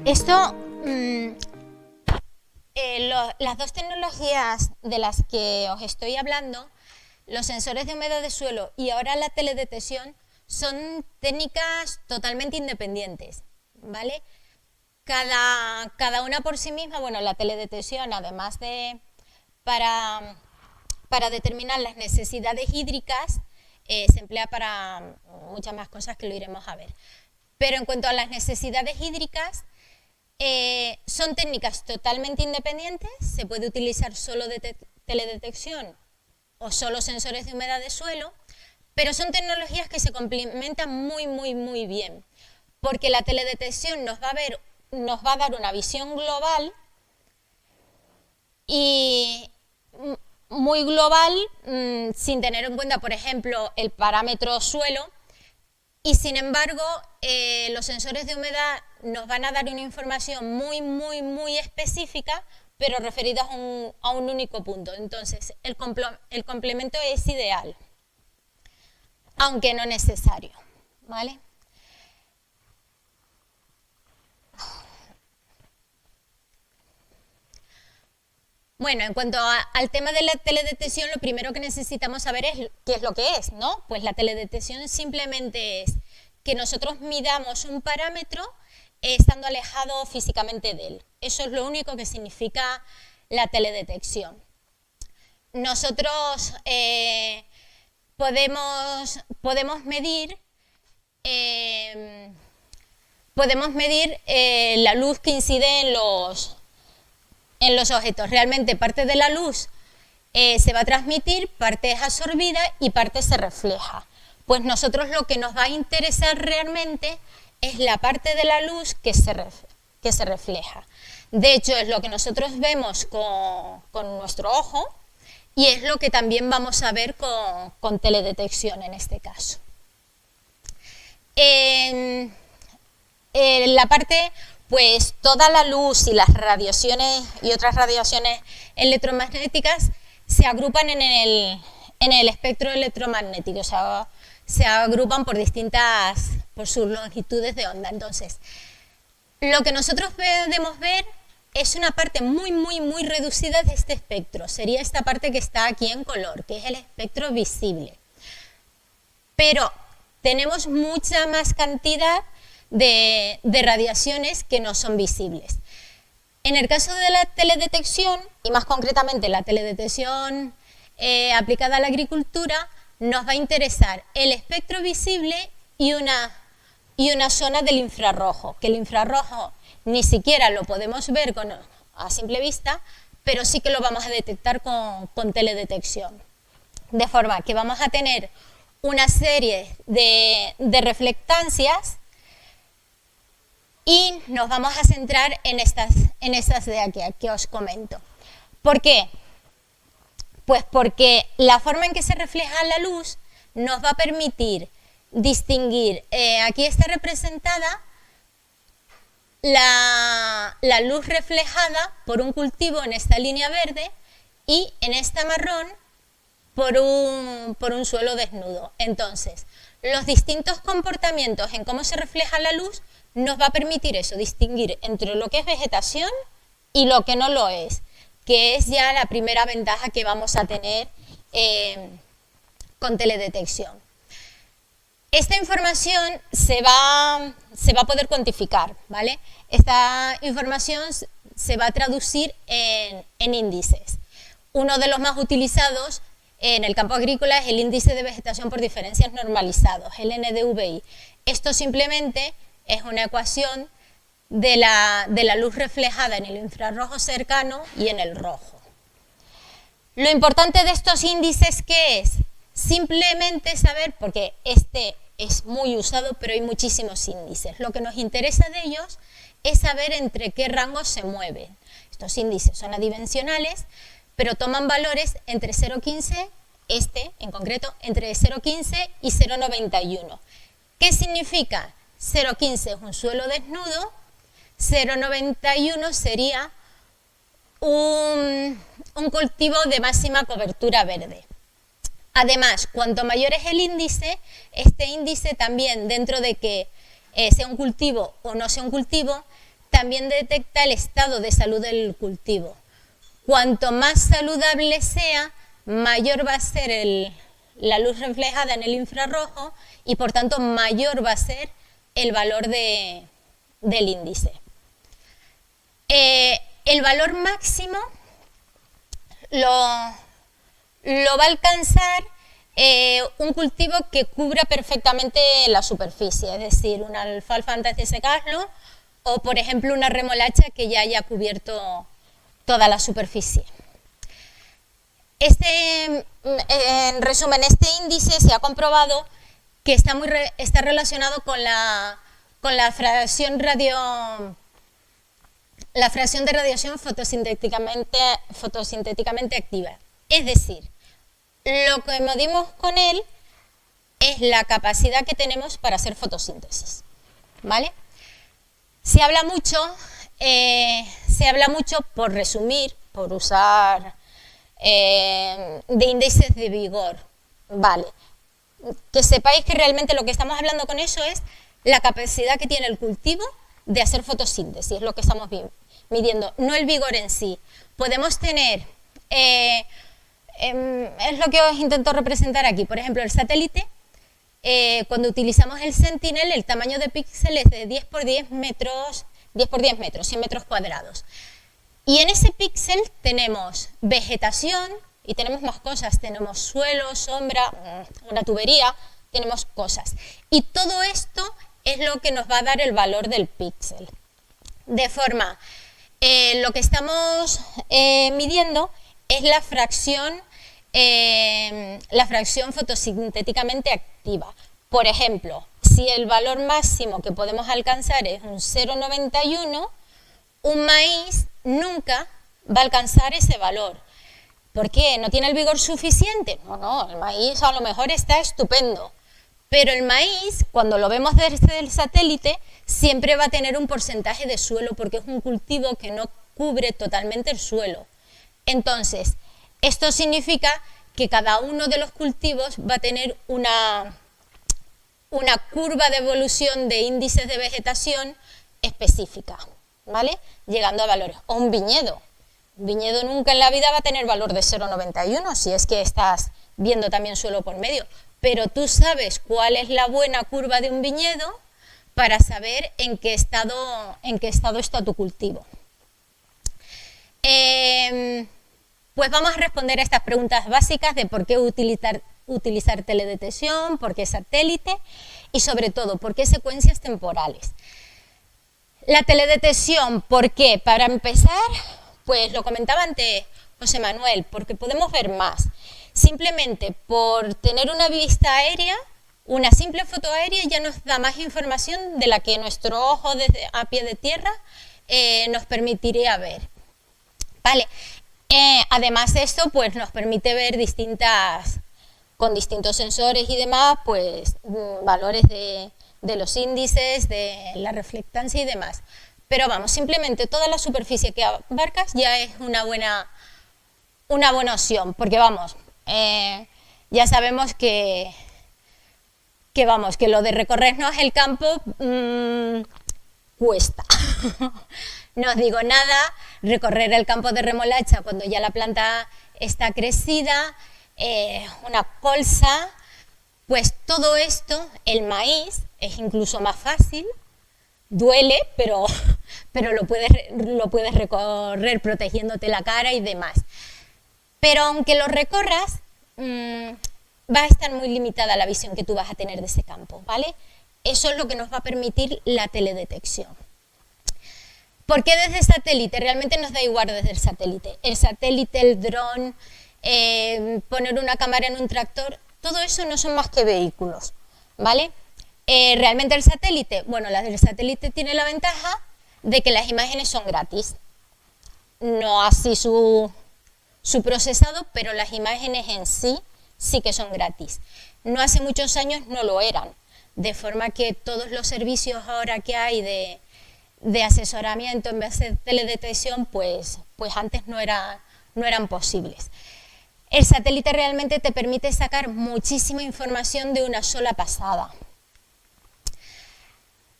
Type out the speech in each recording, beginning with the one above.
Esto, las dos tecnologías de las que os estoy hablando, los sensores de humedad de suelo y ahora la teledetección, son técnicas totalmente independientes, ¿vale? Cada una por sí misma. Bueno, la teledetección, además de para determinar las necesidades hídricas, se emplea para muchas más cosas que lo iremos a ver. Pero en cuanto a las necesidades hídricas, son técnicas totalmente independientes. Se puede utilizar solo teledetección o solo sensores de humedad de suelo, pero son tecnologías que se complementan muy bien, porque la teledetección nos va a dar una visión global y muy global, sin tener en cuenta, por ejemplo, el parámetro suelo, y sin embargo los sensores de humedad nos van a dar una información muy específica, pero referida a un único punto. Entonces el complemento es ideal, aunque no necesario, ¿vale? Bueno, en cuanto al tema de la teledetección, lo primero que necesitamos saber es qué es lo que es, ¿no? Pues la teledetección simplemente es que nosotros midamos un parámetro estando alejado físicamente de él. Eso es lo único que significa la teledetección. Nosotros podemos medir la luz que incide en los objetos. Realmente parte de la luz se va a transmitir, parte es absorbida y parte se refleja. Pues nosotros lo que nos va a interesar realmente es la parte de la luz que se refleja. De hecho, es lo que nosotros vemos con nuestro ojo y es lo que también vamos a ver con teledetección en este caso. La parte, pues toda la luz y las radiaciones y otras radiaciones electromagnéticas se agrupan en el espectro electromagnético, o sea, se agrupan por sus longitudes de onda. Entonces, lo que nosotros podemos ver es una parte muy reducida de este espectro. Sería esta parte que está aquí en color, que es el espectro visible. Pero tenemos mucha más cantidad de radiaciones que no son visibles. En el caso de la teledetección, y más concretamente la teledetección aplicada a la agricultura, nos va a interesar el espectro visible y una zona del infrarrojo, que el infrarrojo ni siquiera lo podemos ver a simple vista, pero sí que lo vamos a detectar con teledetección. De forma que vamos a tener una serie de reflectancias y nos vamos a centrar en estas de aquí que os comento. ¿Por qué? Pues porque la forma en que se refleja la luz nos va a permitir distinguir, aquí está representada la luz reflejada por un cultivo en esta línea verde y en esta marrón por un suelo desnudo. Entonces, los distintos comportamientos en cómo se refleja la luz nos va a permitir eso, distinguir entre lo que es vegetación y lo que no lo es, que es ya la primera ventaja que vamos a tener con teledetección. Esta información se va a poder cuantificar, ¿vale? Esta información se va a traducir en índices. Uno de los más utilizados en el campo agrícola es el índice de vegetación por diferencias normalizados, el NDVI. Esto simplemente es una ecuación de la luz reflejada en el infrarrojo cercano y en el rojo. Lo importante de estos índices, ¿qué es? Simplemente saber, porque este es muy usado, pero hay muchísimos índices. Lo que nos interesa de ellos es saber entre qué rangos se mueven. Estos índices son adimensionales, pero toman valores entre 0,15, este en concreto, entre 0,15 y 0,91. ¿Qué significa? 0,15 es un suelo desnudo, 0,91 sería un cultivo de máxima cobertura verde. Además, cuanto mayor es el índice, este índice también, dentro de que sea un cultivo o no sea un cultivo, también detecta el estado de salud del cultivo. Cuanto más saludable sea, mayor va a ser la luz reflejada en el infrarrojo y por tanto mayor va a ser el valor del índice. El valor máximo lo va a alcanzar un cultivo que cubra perfectamente la superficie, es decir, una alfalfa antes de secarlo o, por ejemplo, una remolacha que ya haya cubierto toda la superficie. En resumen, este índice se ha comprobado que está relacionado con la fracción de radiación fotosintéticamente activa. Es decir, lo que medimos con él es la capacidad que tenemos para hacer fotosíntesis, ¿vale? Se habla mucho, por resumir, por usar de índices de vigor, ¿vale? Que sepáis que realmente lo que estamos hablando con eso es la capacidad que tiene el cultivo de hacer fotosíntesis, es lo que estamos midiendo, no el vigor en sí. Podemos tener, es lo que os intento representar aquí, por ejemplo, el satélite, cuando utilizamos el Sentinel, el tamaño de píxel es de 10 por 10 metros, 100 metros cuadrados. Y en ese píxel tenemos vegetación y tenemos más cosas, tenemos suelo, sombra, una tubería, tenemos cosas. Y todo esto es lo que nos va a dar el valor del píxel. De forma, lo que estamos midiendo es la fracción fotosintéticamente activa. Por ejemplo, si el valor máximo que podemos alcanzar es un 0,91, un maíz nunca va a alcanzar ese valor. ¿Por qué? ¿No tiene el vigor suficiente? No, el maíz a lo mejor está estupendo. Pero el maíz, cuando lo vemos desde el satélite, siempre va a tener un porcentaje de suelo porque es un cultivo que no cubre totalmente el suelo. Entonces, esto significa que cada uno de los cultivos va a tener una curva de evolución de índices de vegetación específica, ¿vale? Llegando a valores. O un viñedo. Un viñedo nunca en la vida va a tener valor de 0,91 si es que estás viendo también suelo por medio. Pero tú sabes cuál es la buena curva de un viñedo para saber en qué estado está tu cultivo. Pues vamos a responder a estas preguntas básicas de por qué utilizar teledetección, por qué satélite y sobre todo por qué secuencias temporales. La teledetección, ¿por qué? Para empezar, pues lo comentaba antes José Manuel, porque podemos ver más. Simplemente por tener una vista aérea, una simple foto aérea ya nos da más información de la que nuestro ojo a pie de tierra nos permitiría ver. Vale. Además de esto, pues nos permite ver con distintos sensores y demás, pues valores de los índices, de la reflectancia y demás. Pero vamos, simplemente toda la superficie que abarcas ya es una buena opción, porque vamos, ya sabemos que lo de recorrernos el campo cuesta. No os digo nada, recorrer el campo de remolacha cuando ya la planta está crecida, una colza, pues todo esto, el maíz, es incluso más fácil, duele, pero lo puedes recorrer protegiéndote la cara y demás. Pero aunque lo recorras, va a estar muy limitada la visión que tú vas a tener de ese campo, ¿vale? Eso es lo que nos va a permitir la teledetección. ¿Por qué desde satélite? Realmente nos da igual desde el satélite. El satélite, el dron, poner una cámara en un tractor, todo eso no son más que vehículos, ¿vale? Realmente el satélite, bueno, el satélite tiene la ventaja de que las imágenes son gratis. No así su procesado, pero las imágenes en sí que son gratis. No hace muchos años no lo eran, de forma que todos los servicios ahora que hay de asesoramiento en vez de teledetección, pues antes no eran posibles. El satélite realmente te permite sacar muchísima información de una sola pasada.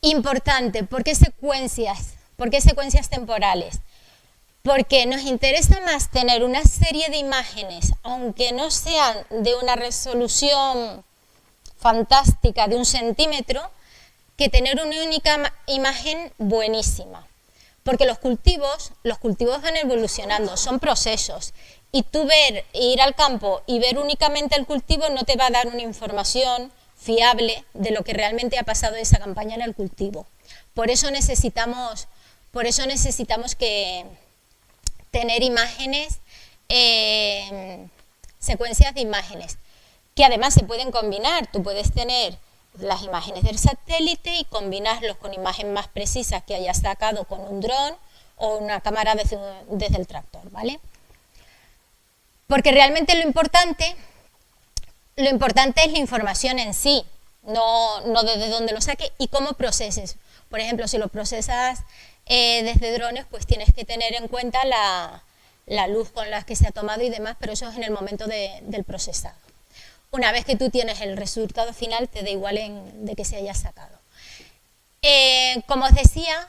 Importante, ¿por qué secuencias? ¿Por qué secuencias temporales? Porque nos interesa más tener una serie de imágenes, aunque no sean de una resolución fantástica de 1 centímetro, que tener una única imagen buenísima. Porque los cultivos van evolucionando, son procesos. Y tú ir al campo y ver únicamente el cultivo no te va a dar una información fiable de lo que realmente ha pasado esa campaña en el cultivo. Por eso necesitamos que tener imágenes, secuencias de imágenes, que además se pueden combinar. Tú puedes tener las imágenes del satélite y combinarlos con imágenes más precisas que hayas sacado con un dron o una cámara desde el tractor, ¿vale? Porque realmente lo importante es la información en sí, no desde dónde lo saques y cómo proceses. Por ejemplo, si lo procesas desde drones, pues tienes que tener en cuenta la luz con la que se ha tomado y demás, pero eso es en el momento del procesado. Una vez que tú tienes el resultado final, te da igual de que se haya sacado. Como os decía,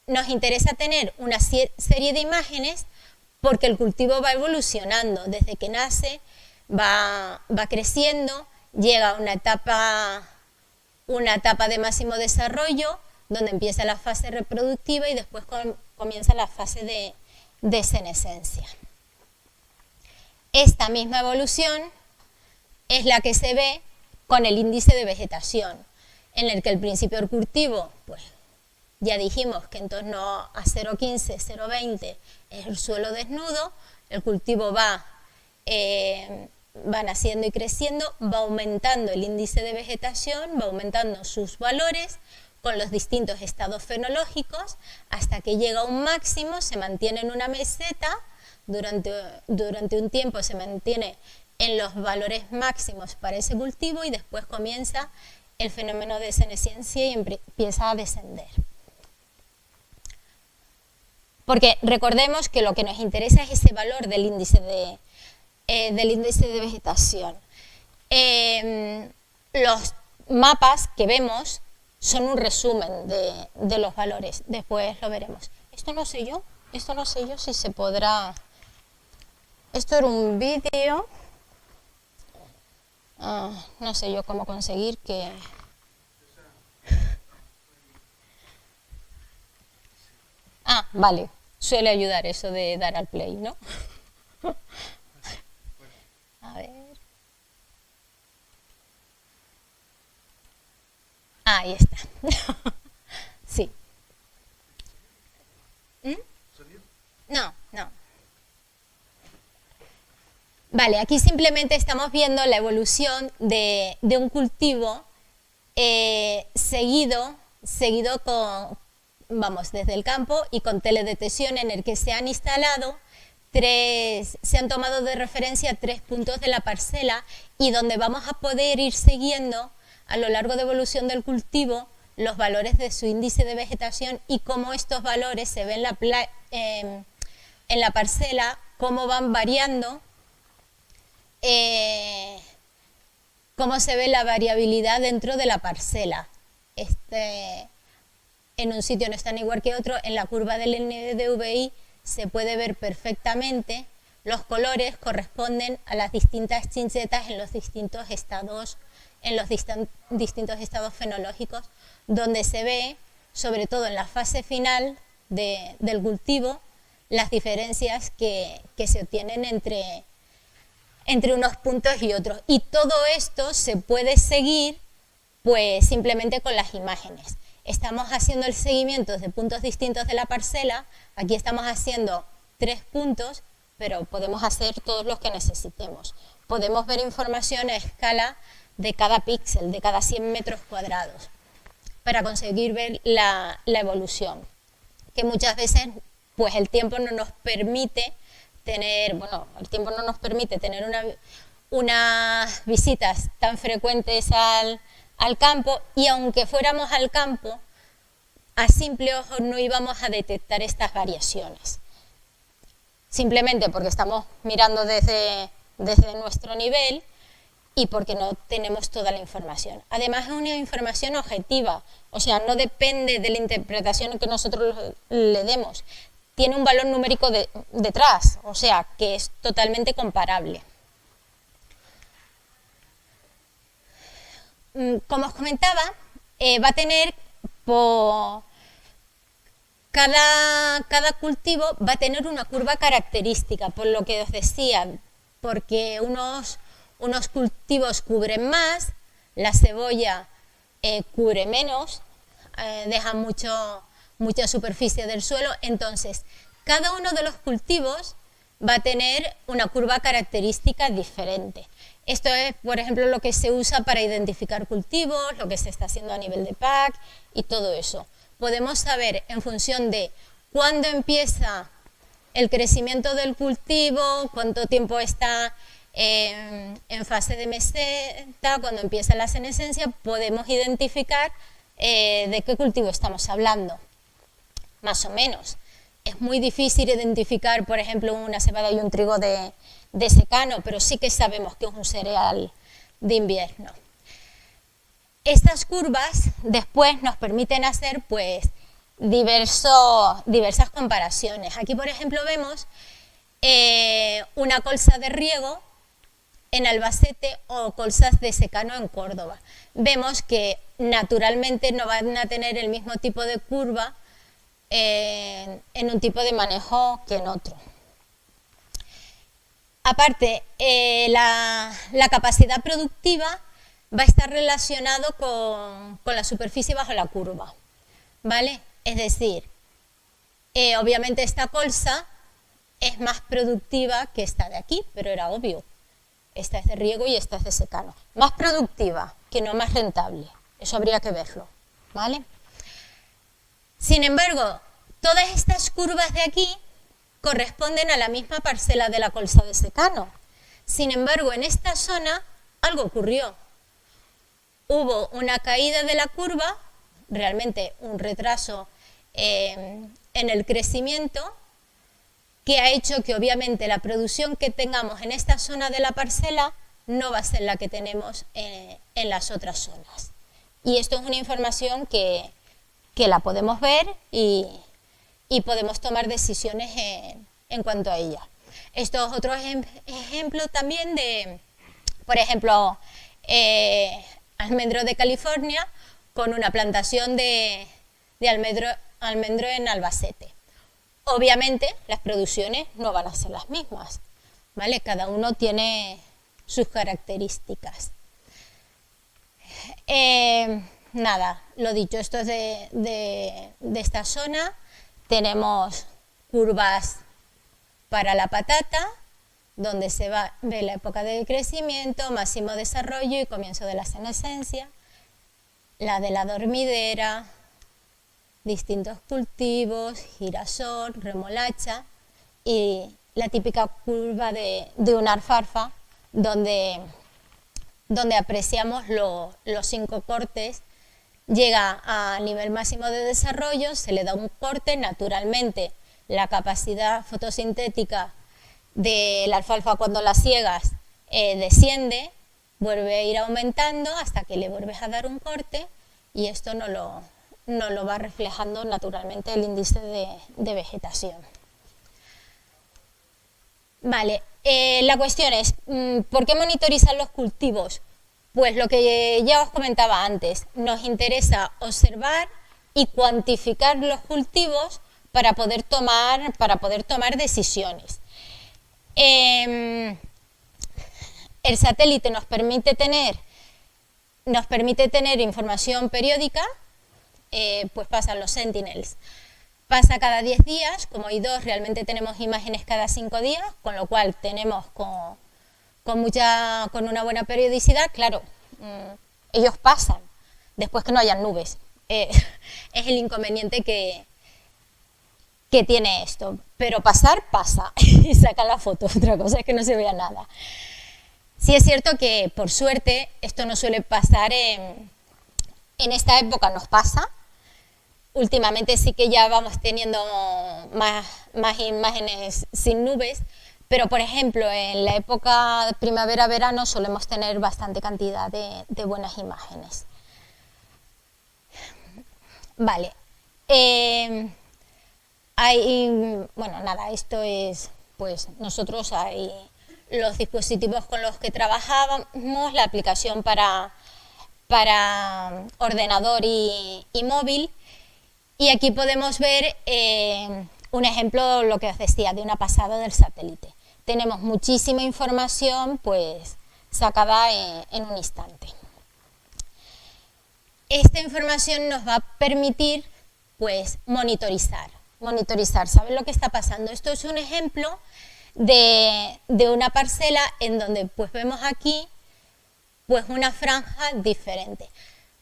nos interesa tener una serie de imágenes porque el cultivo va evolucionando. Desde que nace, va creciendo, llega a una etapa de máximo desarrollo, donde empieza la fase reproductiva y después comienza la fase de senescencia. Esta misma evolución es la que se ve con el índice de vegetación, en el que al principio del cultivo, pues ya dijimos que en torno a 0,15, 0,20 es el suelo desnudo, el cultivo va naciendo y creciendo, va aumentando el índice de vegetación, va aumentando sus valores con los distintos estados fenológicos, hasta que llega a un máximo, se mantiene en una meseta, durante un tiempo se mantiene en los valores máximos para ese cultivo y después comienza el fenómeno de senescencia y empieza a descender. Porque recordemos que lo que nos interesa es ese valor del índice de vegetación. Los mapas que vemos son un resumen de los valores, después lo veremos. Esto no sé yo si se podrá... Esto era un vídeo... no sé yo cómo conseguir que... Vale, suele ayudar eso de dar al play, ¿no? A ver... ahí está. Sí. No. Vale, aquí simplemente estamos viendo la evolución de un cultivo seguido desde el campo y con teledetección, en el que se han instalado se han tomado de referencia 3 puntos de la parcela y donde vamos a poder ir siguiendo a lo largo de evolución del cultivo los valores de su índice de vegetación y cómo estos valores se ven en la parcela, cómo van variando, cómo se ve la variabilidad dentro de la parcela. En un sitio no están igual que otro, en la curva del NDVI se puede ver perfectamente, los colores corresponden a las distintas chinchetas en los distintos estados, distintos estados fenológicos, donde se ve, sobre todo en la fase final del cultivo, las diferencias que se obtienen entre unos puntos y otros. Y todo esto se puede seguir pues simplemente con las imágenes. Estamos haciendo el seguimiento de puntos distintos de la parcela, aquí estamos haciendo 3 puntos, pero podemos hacer todos los que necesitemos. Podemos ver información a escala de cada píxel, de cada 100 metros cuadrados, para conseguir ver la evolución, que muchas veces pues el tiempo no nos permite tener, unas visitas tan frecuentes al campo, y aunque fuéramos al campo, a simple ojo no íbamos a detectar estas variaciones. Simplemente porque estamos mirando desde nuestro nivel y porque no tenemos toda la información. Además es una información objetiva, o sea, no depende de la interpretación que nosotros le demos. Tiene un valor numérico detrás, o sea, que es totalmente comparable. Como os comentaba, va a tener cada cultivo va a tener una curva característica, por lo que os decía, porque unos cultivos cubren más, la cebolla cubre menos, deja mucha superficie del suelo, entonces cada uno de los cultivos va a tener una curva característica diferente. Esto es, por ejemplo, lo que se usa para identificar cultivos, lo que se está haciendo a nivel de PAC y todo eso. Podemos saber en función de cuándo empieza el crecimiento del cultivo, cuánto tiempo está en fase de meseta, cuando empieza la senescencia, podemos identificar de qué cultivo estamos hablando, más o menos. Es muy difícil identificar, por ejemplo, una cebada y un trigo de secano, pero sí que sabemos que es un cereal de invierno. Estas curvas después nos permiten hacer pues diversas comparaciones. Aquí, por ejemplo, vemos una colza de riego en Albacete o colzas de secano en Córdoba. Vemos que naturalmente no van a tener el mismo tipo de curva en un tipo de manejo que en otro. Aparte, la capacidad productiva va a estar relacionado con la superficie bajo la curva, ¿vale? Es decir, obviamente esta colza es más productiva que esta de aquí, pero era obvio. Esta es de riego y esta es de secano. Más productiva, que no más rentable. Eso habría que verlo, ¿vale? Sin embargo, todas estas curvas de aquí corresponden a la misma parcela de la colza de secano. Sin embargo, en esta zona algo ocurrió. Hubo una caída de la curva, realmente un retraso en el crecimiento, que ha hecho que obviamente la producción que tengamos en esta zona de la parcela no va a ser la que tenemos en las otras zonas. Y esto es una información que la podemos ver y podemos tomar decisiones en cuanto a ella. Esto es otro ejemplo también de, por ejemplo, almendro de California con una plantación de almendro en Albacete. Obviamente las producciones no van a ser las mismas, ¿vale? Cada uno tiene sus características. Nada, lo dicho, esto es de esta zona. Tenemos curvas para la patata, donde se ve la época de crecimiento, máximo desarrollo y comienzo de la senescencia. La de la dormidera, distintos cultivos, girasol, remolacha y la típica curva de una alfalfa, donde apreciamos los 5 cortes. Llega a nivel máximo de desarrollo, se le da un corte, naturalmente la capacidad fotosintética de la alfalfa cuando la ciegas desciende, vuelve a ir aumentando hasta que le vuelves a dar un corte y esto no lo va reflejando naturalmente el índice de vegetación. Vale, la cuestión es, ¿por qué monitorizar los cultivos? Pues lo que ya os comentaba antes, nos interesa observar y cuantificar los cultivos para poder tomar decisiones. El satélite nos permite tener información periódica, pues pasan los Sentinels. Pasa cada 10 días, como I2 realmente tenemos imágenes cada 5 días, con lo cual tenemos con una buena periodicidad, claro, ellos pasan, después que no hayan nubes. Es el inconveniente que tiene esto, pero pasar, pasa, y saca la foto, otra cosa es que no se vea nada. Sí es cierto que, por suerte, esto no suele pasar en esta época, nos pasa. Últimamente sí que ya vamos teniendo más imágenes sin nubes, Pero, por ejemplo, en la época de primavera-verano solemos tener bastante cantidad de buenas imágenes. Vale. Bueno, nada, esto es, pues nosotros hay los dispositivos con los que trabajábamos, la aplicación para ordenador y móvil. Y aquí podemos ver un ejemplo, lo que os decía, de una pasada del satélite. Tenemos muchísima información pues sacada en un instante. Esta información nos va a permitir pues monitorizar, saber lo que está pasando. Esto es un ejemplo de una parcela en donde pues vemos aquí pues una franja diferente.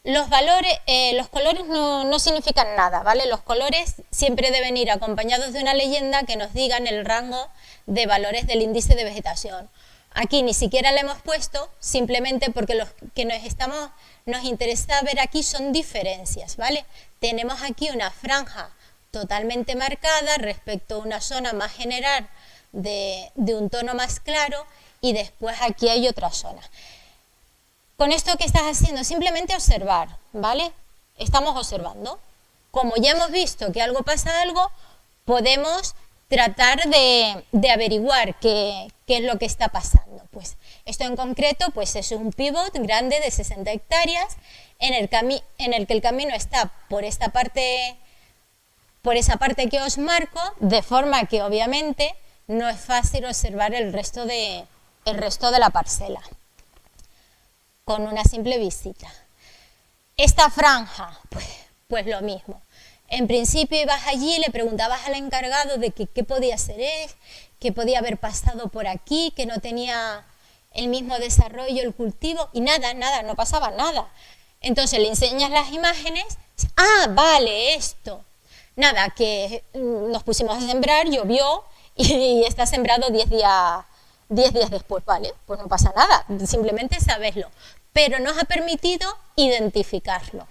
Los valores, los colores no significan nada, ¿vale? Los colores siempre deben ir acompañados de una leyenda que nos digan el rango de valores del índice de vegetación. Aquí ni siquiera le hemos puesto, simplemente porque lo que nos interesa ver aquí son diferencias, ¿vale? Tenemos aquí una franja totalmente marcada respecto a una zona más general de un tono más claro, y después aquí hay otra zona. Con esto, ¿qué estás haciendo? Simplemente observar, ¿vale? Estamos observando. Como ya hemos visto que pasa algo, podemos tratar de averiguar qué es lo que está pasando. Pues esto en concreto pues es un pivot grande de 60 hectáreas en el que el camino está por esa parte que os marco, de forma que obviamente no es fácil observar el resto de la parcela con una simple visita. Esta franja, pues lo mismo. En principio ibas allí y le preguntabas al encargado de qué podía ser, qué podía haber pasado por aquí, que no tenía el mismo desarrollo el cultivo, y nada, no pasaba nada. Entonces le enseñas las imágenes, vale, esto. Nada, que nos pusimos a sembrar, llovió y está sembrado 10 días después, ¿vale? Pues no pasa nada, simplemente sabeslo. Pero nos ha permitido identificarlo.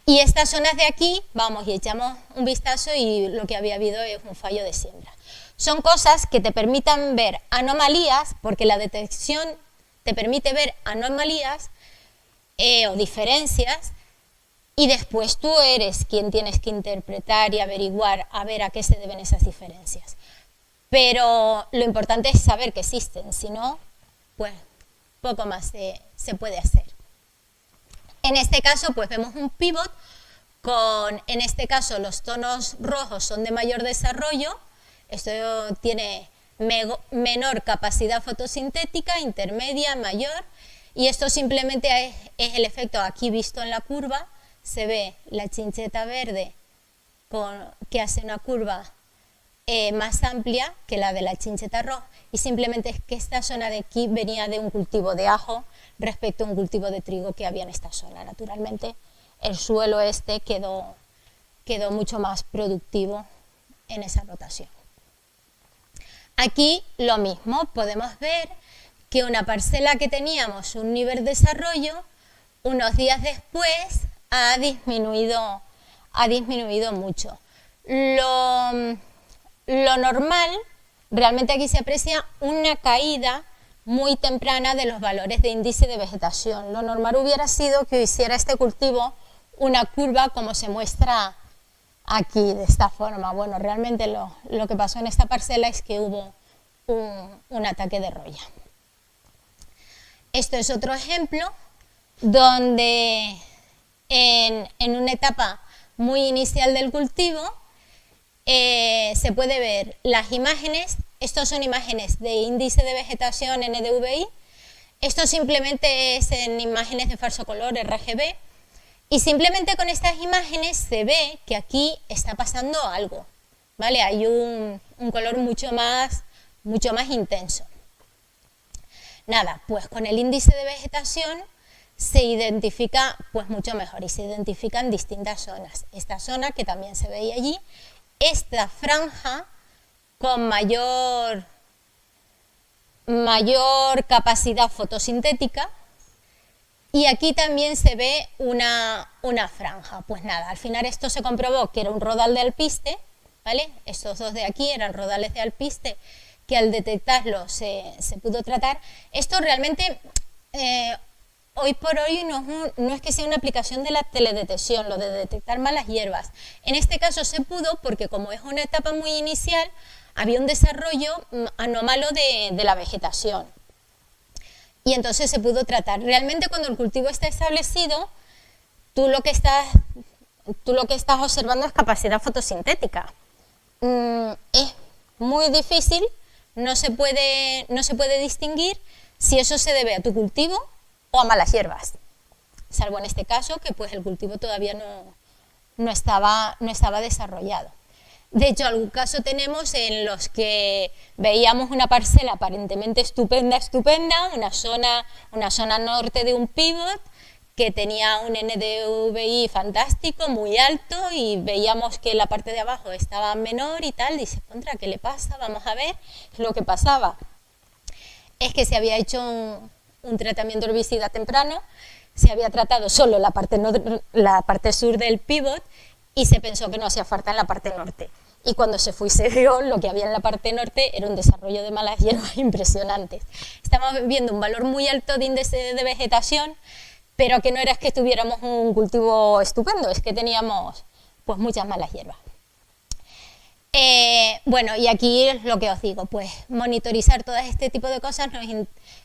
Y estas zonas de aquí, vamos y echamos un vistazo y lo que había habido es un fallo de siembra. Son cosas que te permitan ver anomalías, porque la detección te permite ver anomalías o diferencias, y después tú eres quien tienes que interpretar y averiguar a ver a qué se deben esas diferencias. Pero lo importante es saber que existen, si no, pues poco más se puede hacer. En este caso, pues vemos un pivot en este caso, los tonos rojos son de mayor desarrollo, esto tiene menor capacidad fotosintética, intermedia, mayor, y esto simplemente es el efecto aquí visto en la curva. Se ve la chincheta verde que hace una curva más amplia que la de la chincheta roja, y simplemente es que esta zona de aquí venía de un cultivo de ajo respecto a un cultivo de trigo que había en esta zona. Naturalmente el suelo quedó mucho más productivo en esa rotación. Aquí lo mismo, podemos ver que una parcela que teníamos un nivel de desarrollo, unos días después ha disminuido mucho. Lo normal, realmente aquí se aprecia una caída muy temprana de los valores de índice de vegetación. Lo normal hubiera sido que hiciera este cultivo una curva como se muestra aquí, de esta forma. Bueno, realmente lo que pasó en esta parcela es que hubo un ataque de roya. Esto es otro ejemplo donde en una etapa muy inicial del cultivo se puede ver las imágenes. Estos son imágenes de índice de vegetación NDVI. Esto simplemente es en imágenes de falso color, RGB. Y simplemente con estas imágenes se ve que aquí está pasando algo, ¿vale? Hay un color mucho más intenso. Nada, pues con el índice de vegetación se identifica pues mucho mejor, y se identifican distintas zonas. Esta zona que también se veía allí, esta franja con mayor capacidad fotosintética, y aquí también se ve una franja. Pues nada, al final esto se comprobó que era un rodal de alpiste, ¿vale? Estos dos de aquí eran rodales de alpiste que al detectarlo se pudo tratar. Esto realmente, hoy por hoy, no es que sea una aplicación de la teledetección, lo de detectar malas hierbas. En este caso se pudo porque, como es una etapa muy inicial, había un desarrollo anómalo de la vegetación. Y entonces se pudo tratar. Realmente, cuando el cultivo está establecido, tú lo que estás observando es capacidad fotosintética. Es muy difícil, no se puede distinguir si eso se debe a tu cultivo o a malas hierbas, salvo en este caso que pues el cultivo todavía no estaba desarrollado. De hecho, algún caso tenemos en los que veíamos una parcela aparentemente estupenda, una zona norte de un pivot, que tenía un NDVI fantástico, muy alto, y veíamos que la parte de abajo estaba menor y tal. Dices, contra, ¿qué le pasa? Vamos a ver. Lo que pasaba es que se había hecho un tratamiento herbicida temprano, se había tratado solo la parte sur del pivot y se pensó que no hacía falta en la parte norte. Y cuando se fue y se vio, lo que había en la parte norte era un desarrollo de malas hierbas impresionantes. Estamos viendo un valor muy alto de índice de vegetación, pero que no era que tuviéramos un cultivo estupendo, es que teníamos pues muchas malas hierbas. Bueno, y aquí es lo que os digo, pues monitorizar todo este tipo de cosas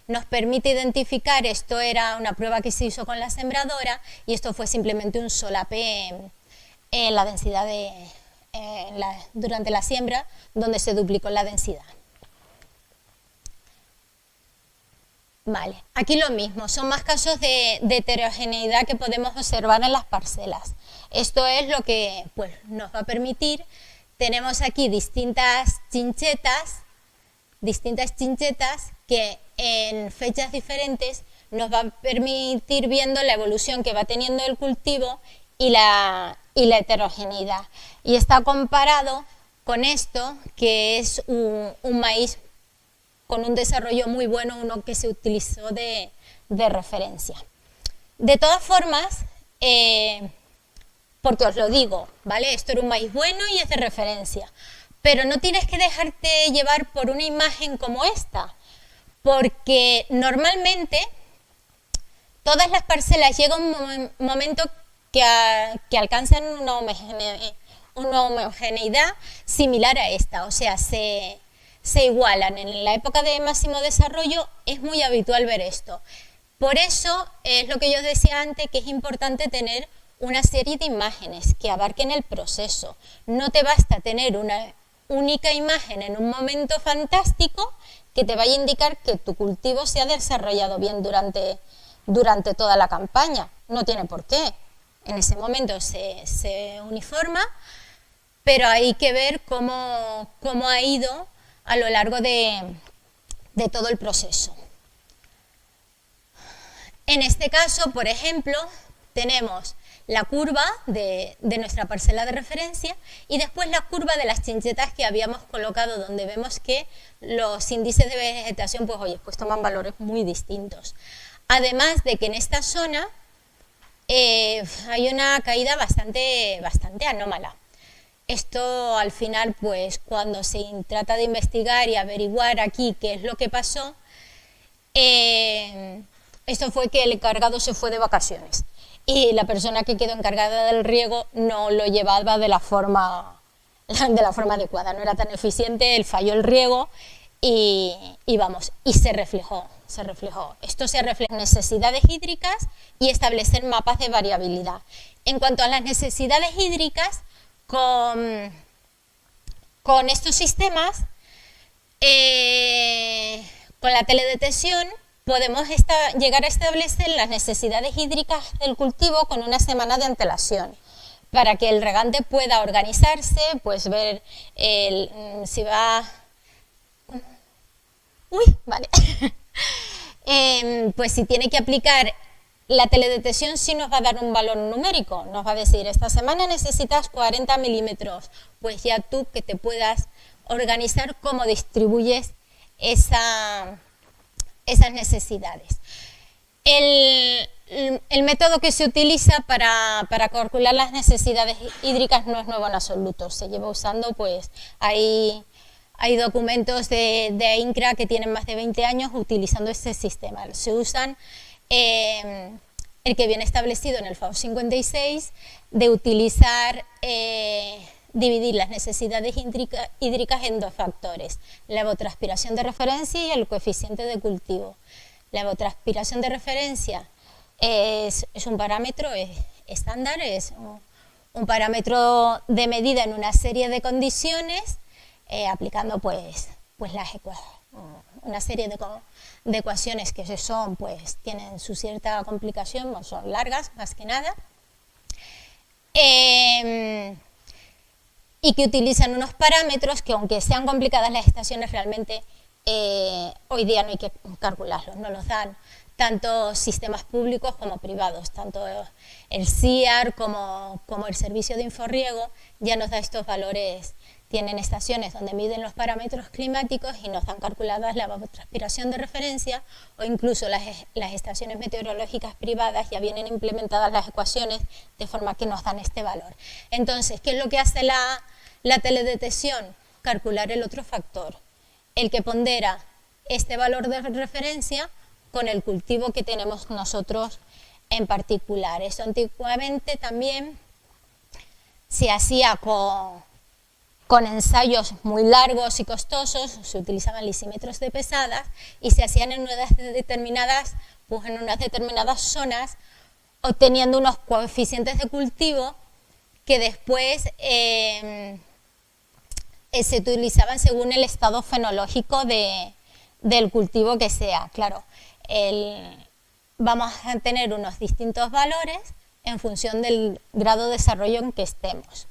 nos permite identificar. Esto era una prueba que se hizo con la sembradora y esto fue simplemente un solape en la densidad durante la siembra, donde se duplicó la densidad. Vale, aquí lo mismo, son más casos de heterogeneidad que podemos observar en las parcelas. Esto es lo que pues, nos va a permitir. Tenemos aquí distintas chinchetas que en fechas diferentes nos va a permitir viendo la evolución que va teniendo el cultivo y la heterogeneidad. Y está comparado con esto, que es un maíz con un desarrollo muy bueno, uno que se utilizó de referencia. De todas formas, porque os lo digo, ¿vale? Esto era un maíz bueno y es de referencia, pero no tienes que dejarte llevar por una imagen como esta, porque normalmente todas las parcelas llega un momento que alcanzan una homogeneidad similar a esta, o sea, se igualan. En la época de máximo desarrollo es muy habitual ver esto. Por eso es lo que yo os decía antes, que es importante tener una serie de imágenes que abarquen el proceso. No te basta tener una única imagen en un momento fantástico que te vaya a indicar que tu cultivo se ha desarrollado bien durante toda la campaña. No tiene por qué. En ese momento se uniforma, pero hay que ver cómo ha ido a lo largo de todo el proceso. En este caso, por ejemplo, tenemos la curva de nuestra parcela de referencia y después la curva de las chinchetas que habíamos colocado, donde vemos que los índices de vegetación pues toman valores muy distintos. Además de que en esta zona hay una caída bastante anómala. Esto al final, pues cuando se trata de investigar y averiguar aquí qué es lo que pasó, esto fue que el encargado se fue de vacaciones y la persona que quedó encargada del riego no lo llevaba de la forma adecuada, no era tan eficiente, él falló el riego y se reflejó. Esto se refleja en necesidades hídricas y establecer mapas de variabilidad. En cuanto a las necesidades hídricas, con estos sistemas, con la teledetección, podemos llegar a establecer las necesidades hídricas del cultivo con una semana de antelación, para que el regante pueda organizarse, pues ver si va... Uy, vale. Pues si tiene que aplicar la teledetección, sí nos va a dar un valor numérico, nos va a decir, esta semana necesitas 40 milímetros, pues ya tú que te puedas organizar cómo distribuyes esas necesidades. El método que se utiliza para calcular las necesidades hídricas no es nuevo en absoluto, se lleva usando, pues hay Hay documentos de INCRA que tienen más de 20 años utilizando este sistema. Se usan el que viene establecido en el FAO 56 de utilizar, dividir las necesidades hídricas en dos factores, la evapotranspiración de referencia y el coeficiente de cultivo. La evapotranspiración de referencia es un parámetro estándar, es un parámetro de medida en una serie de condiciones, aplicando pues una serie de ecuaciones que tienen su cierta complicación, son largas más que nada, y que utilizan unos parámetros que, aunque sean complicadas las estaciones, realmente hoy día no hay que calcularlos, no los dan tanto sistemas públicos como privados, tanto el CIAR como el Servicio de Inforriego ya nos da estos valores. Tienen estaciones donde miden los parámetros climáticos y nos dan calculadas la evapotranspiración de referencia, o incluso las estaciones meteorológicas privadas ya vienen implementadas las ecuaciones de forma que nos dan este valor. Entonces, ¿qué es lo que hace la teledetección? Calcular el otro factor, el que pondera este valor de referencia con el cultivo que tenemos nosotros en particular. Eso antiguamente también se hacía con ensayos muy largos y costosos, se utilizaban lisímetros de pesadas y se hacían en unas determinadas zonas, obteniendo unos coeficientes de cultivo que después se utilizaban según el estado fenológico del cultivo que sea. Claro, vamos a tener unos distintos valores en función del grado de desarrollo en que estemos.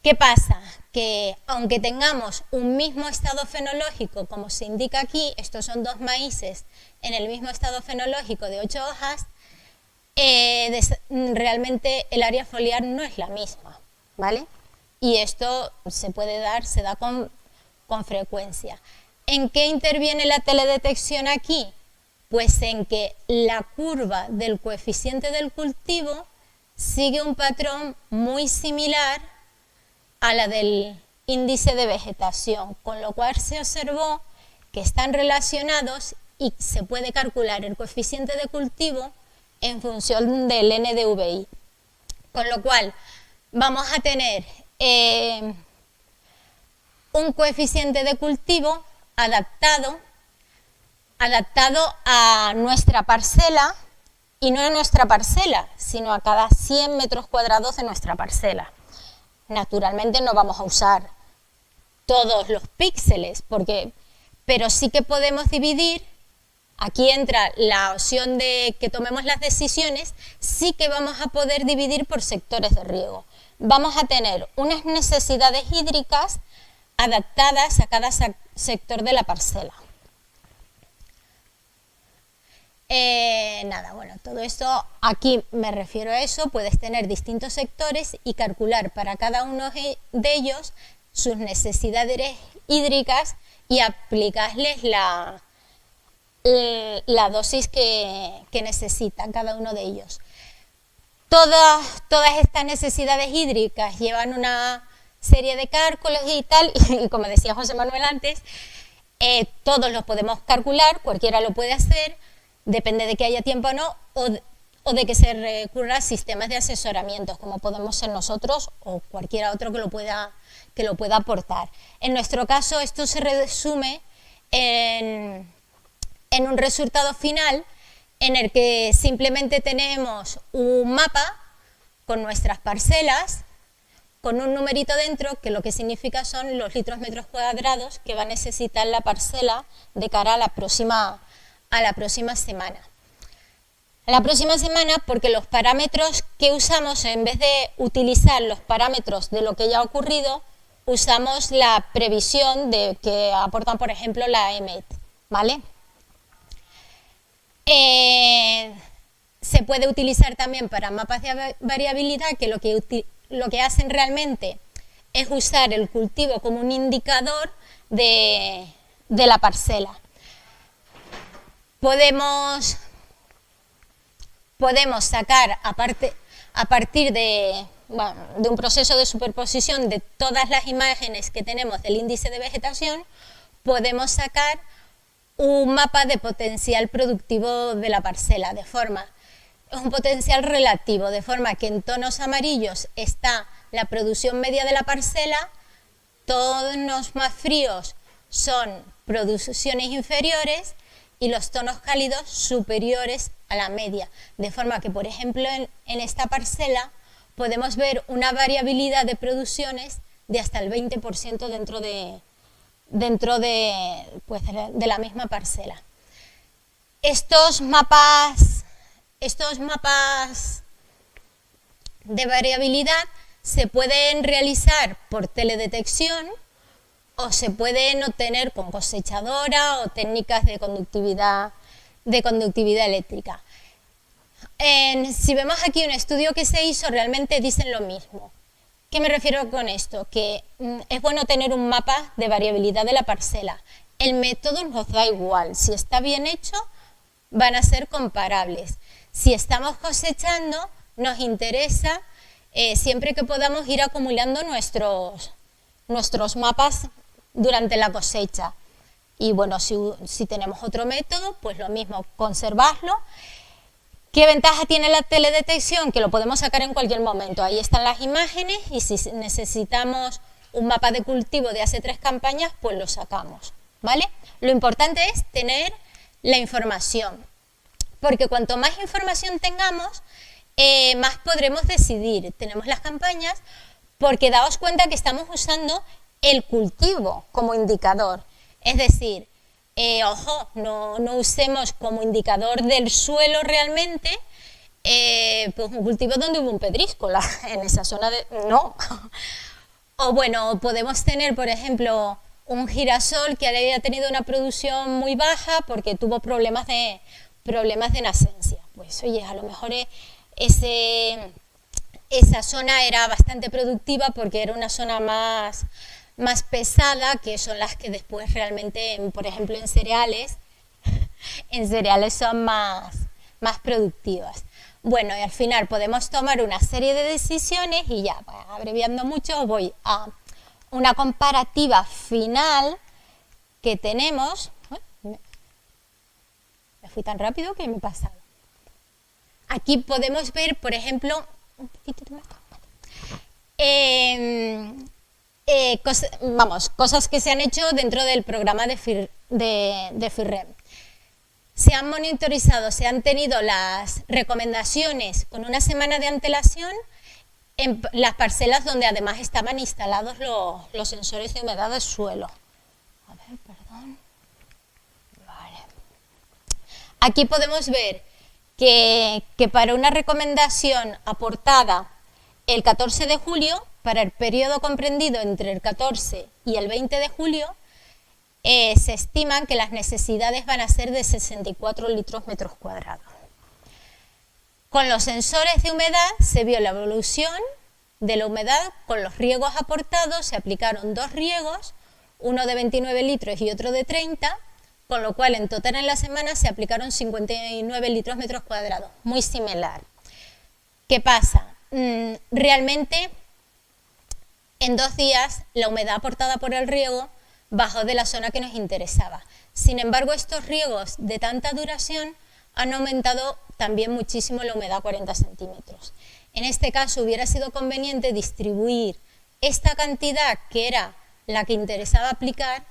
¿Qué pasa? Que aunque tengamos un mismo estado fenológico, como se indica aquí, estos son dos maíces en el mismo estado fenológico de 8 hojas, realmente el área foliar no es la misma, ¿vale? Y esto se da con frecuencia. ¿En qué interviene la teledetección aquí? Pues en que la curva del coeficiente del cultivo sigue un patrón muy similar a la del índice de vegetación, con lo cual se observó que están relacionados y se puede calcular el coeficiente de cultivo en función del NDVI. Con lo cual vamos a tener un coeficiente de cultivo adaptado a nuestra parcela, y no a nuestra parcela, sino a cada 100 metros cuadrados de nuestra parcela. Naturalmente no vamos a usar todos los píxeles, pero sí que podemos dividir. Aquí entra la opción de que tomemos las decisiones, sí que vamos a poder dividir por sectores de riego. Vamos a tener unas necesidades hídricas adaptadas a cada sector de la parcela. Todo esto, aquí me refiero a eso, puedes tener distintos sectores y calcular para cada uno de ellos sus necesidades hídricas y aplicarles la dosis que necesitan cada uno de ellos. Todas estas necesidades hídricas llevan una serie de cálculos y tal, y como decía José Manuel antes, todos los podemos calcular, cualquiera lo puede hacer, depende de que haya tiempo o no, o de que se recurra a sistemas de asesoramiento, como podemos ser nosotros o cualquiera otro que lo pueda aportar. En nuestro caso, esto se resume en un resultado final en el que simplemente tenemos un mapa con nuestras parcelas, con un numerito dentro, que lo que significa son los litros metros cuadrados que va a necesitar la parcela de cara a la próxima semana. La próxima semana, porque los parámetros que usamos, en vez de utilizar los parámetros de lo que ya ha ocurrido, usamos la previsión que aportan, por ejemplo, la EMET, ¿vale? Se puede utilizar también para mapas de variabilidad, que lo que hacen realmente es usar el cultivo como un indicador de la parcela. Podemos sacar, a partir de bueno, de un proceso de superposición de todas las imágenes que tenemos del índice de vegetación, podemos sacar un mapa de potencial productivo de la parcela, es un potencial relativo, de forma que en tonos amarillos está la producción media de la parcela, tonos más fríos son producciones inferiores y los tonos cálidos superiores a la media, de forma que, por ejemplo, en esta parcela podemos ver una variabilidad de producciones de hasta el 20% dentro de la misma parcela. Estos mapas de variabilidad se pueden realizar por teledetección o se pueden obtener con cosechadora o técnicas de conductividad eléctrica. Si vemos aquí un estudio que se hizo, realmente dicen lo mismo. ¿Qué me refiero con esto? Que es bueno tener un mapa de variabilidad de la parcela. El método nos da igual, si está bien hecho van a ser comparables. Si estamos cosechando, nos interesa siempre que podamos ir acumulando nuestros mapas durante la cosecha. Y bueno, si tenemos otro método, pues lo mismo, conservarlo. ¿Qué ventaja tiene la teledetección? Que lo podemos sacar en cualquier momento. Ahí están las imágenes y si necesitamos un mapa de cultivo de hace 3 campañas, pues lo sacamos, ¿vale? Lo importante es tener la información, porque cuanto más información tengamos, más podremos decidir. Tenemos las campañas, porque daos cuenta que estamos usando el cultivo como indicador. Es decir, ojo, no usemos como indicador del suelo realmente pues un cultivo donde hubo un pedríscola, en esa zona no. O bueno, podemos tener, por ejemplo, un girasol que haya tenido una producción muy baja porque tuvo problemas de nascencia. Pues oye, a lo mejor esa zona era bastante productiva porque era una zona más pesada, que son las que después realmente, por ejemplo, en cereales son más productivas. Bueno, y al final podemos tomar una serie de decisiones y ya, abreviando mucho, voy a una comparativa final que tenemos. Me fui tan rápido que me he pasado. Aquí podemos ver, por ejemplo, un poquito más. Cosas que se han hecho dentro del programa de FIRREM. Se han monitorizado, se han tenido las recomendaciones con una semana de antelación en las parcelas donde además estaban instalados los sensores de humedad del suelo. A ver, perdón. Vale. Aquí podemos ver que para una recomendación aportada el 14 de julio, para el periodo comprendido entre el 14 y el 20 de julio, se estiman que las necesidades van a ser de 64 litros metros cuadrados. Con los sensores de humedad se vio la evolución de la humedad con los riegos aportados, se aplicaron 2 riegos, uno de 29 litros y otro de 30, con lo cual en total en la semana se aplicaron 59 litros metros cuadrados, muy similar. ¿Qué pasa? Realmente en 2 días la humedad aportada por el riego bajó de la zona que nos interesaba. Sin embargo, estos riegos de tanta duración han aumentado también muchísimo la humedad, 40 centímetros. En este caso hubiera sido conveniente distribuir esta cantidad, que era la que interesaba aplicar,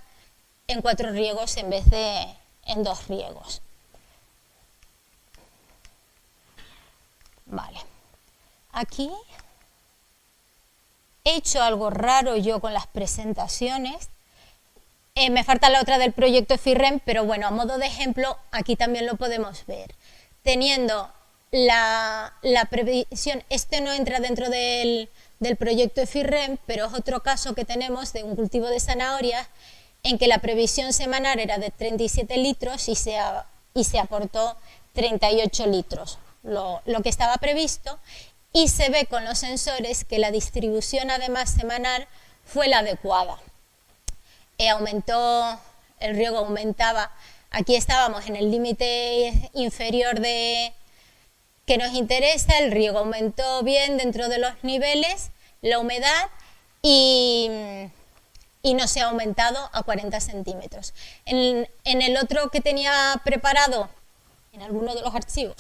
en 4 riegos en vez de en 2 riegos. Vale. Aquí he hecho algo raro yo con las presentaciones. Me falta la otra del proyecto FIRREM, pero bueno, a modo de ejemplo, aquí también lo podemos ver. Teniendo la previsión, este no entra dentro del proyecto FIRREM, pero es otro caso que tenemos de un cultivo de zanahorias en que la previsión semanal era de 37 litros y se aportó 38 litros, lo que estaba previsto, y se ve con los sensores que la distribución además semanal fue la adecuada. El riego aumentaba, aquí estábamos en el límite inferior de que nos interesa, el riego aumentó bien dentro de los niveles, la humedad y no se ha aumentado a 40 centímetros. En el otro que tenía preparado, en alguno de los archivos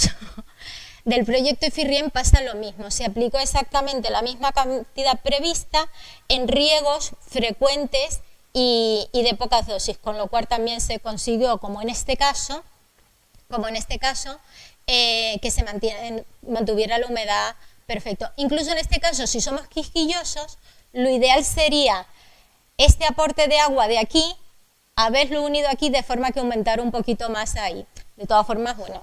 del proyecto IFIRRIEM pasa lo mismo, se aplicó exactamente la misma cantidad prevista en riegos frecuentes y de pocas dosis, con lo cual también se consiguió, como en este caso, que se mantuviera la humedad perfecto. Incluso en este caso, si somos quisquillosos, lo ideal sería este aporte de agua de aquí, haberlo unido aquí de forma que aumentara un poquito más ahí. De todas formas, bueno,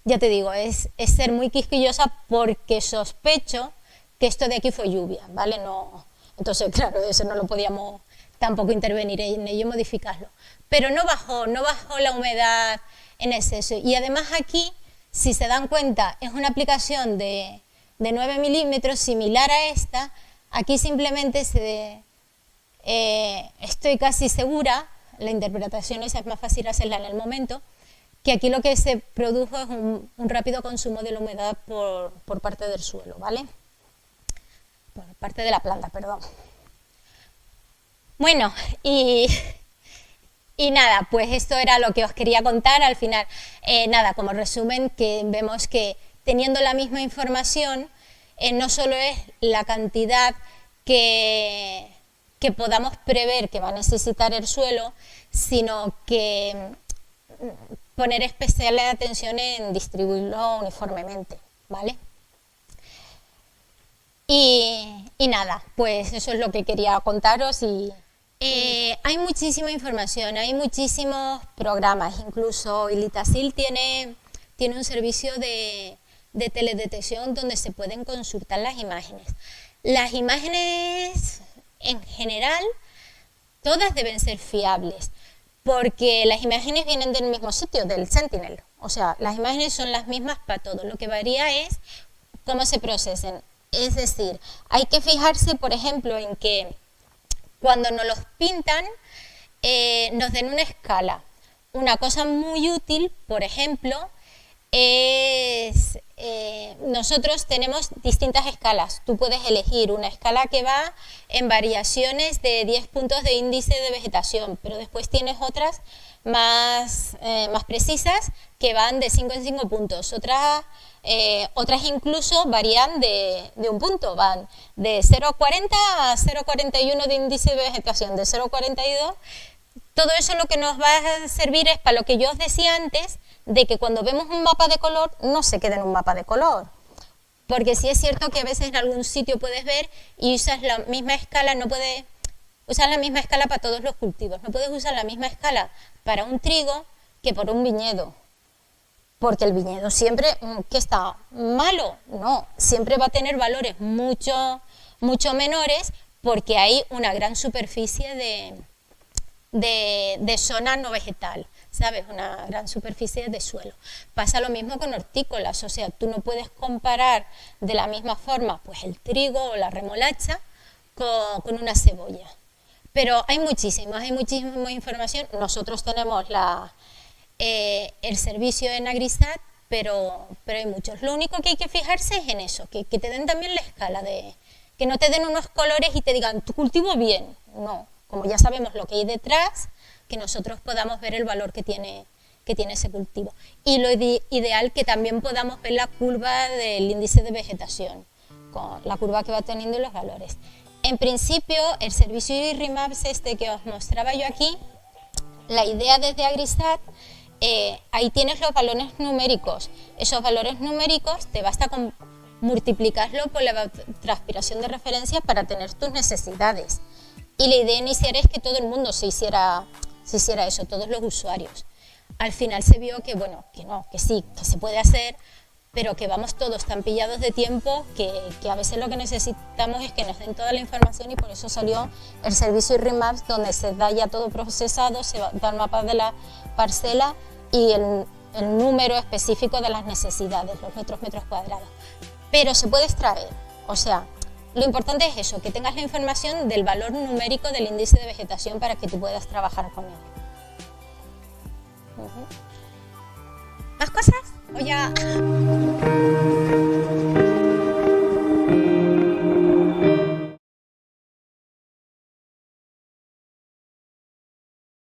ya te digo, es ser muy quisquillosa porque sospecho que esto de aquí fue lluvia, ¿vale? No, entonces, claro, eso no lo podíamos tampoco intervenir en ello y modificarlo. Pero no bajó la humedad en exceso. Y además aquí, si se dan cuenta, es una aplicación de 9 milímetros similar a esta. Aquí simplemente estoy casi segura, la interpretación esa es más fácil hacerla en el momento, que aquí lo que se produjo es un rápido consumo de la humedad por parte del suelo, ¿vale? Por parte de la planta, perdón. Bueno, y nada, pues esto era lo que os quería contar. Al final, nada, como resumen, que vemos que teniendo la misma información, no solo es la cantidad que podamos prever que va a necesitar el suelo, sino que poner especial atención en distribuirlo uniformemente, ¿vale? Y nada, pues eso es lo que quería contaros. Hay muchísima información, hay muchísimos programas, incluso Ilitasil tiene un servicio de teledetección donde se pueden consultar las imágenes. Las imágenes en general, todas deben ser fiables, porque las imágenes vienen del mismo sitio, del Sentinel. O sea, las imágenes son las mismas para todos, lo que varía es cómo se procesen. Es decir, hay que fijarse, por ejemplo, en que cuando nos los pintan, nos den una escala. Una cosa muy útil, por ejemplo, es nosotros tenemos distintas escalas. Tú puedes elegir una escala que va en variaciones de 10 puntos de índice de vegetación, pero después tienes otras más precisas que van de 5 en 5 puntos. Otras incluso varían de un punto, van de 0,40 a 0,41 de índice de vegetación, de 0,42. Todo eso lo que nos va a servir es para lo que yo os decía antes, de que cuando vemos un mapa de color no se quede en un mapa de color. Porque sí es cierto que a veces en algún sitio puedes ver y usas la misma escala, no puedes usar la misma escala para todos los cultivos. No puedes usar la misma escala para un trigo que por un viñedo. Porque el viñedo siempre, ¿qué está? ¿Malo? No, siempre va a tener valores mucho menores porque hay una gran superficie de zona no vegetal, ¿sabes? Una gran superficie de suelo. Pasa lo mismo con hortícolas, o sea, tú no puedes comparar de la misma forma pues el trigo o la remolacha con una cebolla. Pero hay muchísima información. Nosotros tenemos el servicio en Agrisat, pero hay muchos. Lo único que hay que fijarse es en eso, que te den también la escala, que no te den unos colores y te digan, tu cultivo bien, no. Como ya sabemos lo que hay detrás, que nosotros podamos ver el valor que tiene ese cultivo. Y lo ideal que también podamos ver la curva del índice de vegetación, con la curva que va teniendo y los valores. En principio, el servicio IRRI-MAPS este que os mostraba yo aquí, la idea desde Agrisat, ahí tienes los valores numéricos. Esos valores numéricos te basta con multiplicarlo por la transpiración de referencia para tener tus necesidades. Y la idea inicial es que todo el mundo se hiciera eso, todos los usuarios. Al final se vio que, bueno, que sí, que se puede hacer, pero que vamos todos tan pillados de tiempo que a veces lo que necesitamos es que nos den toda la información y por eso salió el servicio IRRI-MAPS donde se da ya todo procesado, se da el mapa de la parcela y el número específico de las necesidades, los metros cuadrados. Pero se puede extraer, o sea, lo importante es eso, que tengas la información del valor numérico del índice de vegetación para que tú puedas trabajar con él. ¿Más cosas? Hola.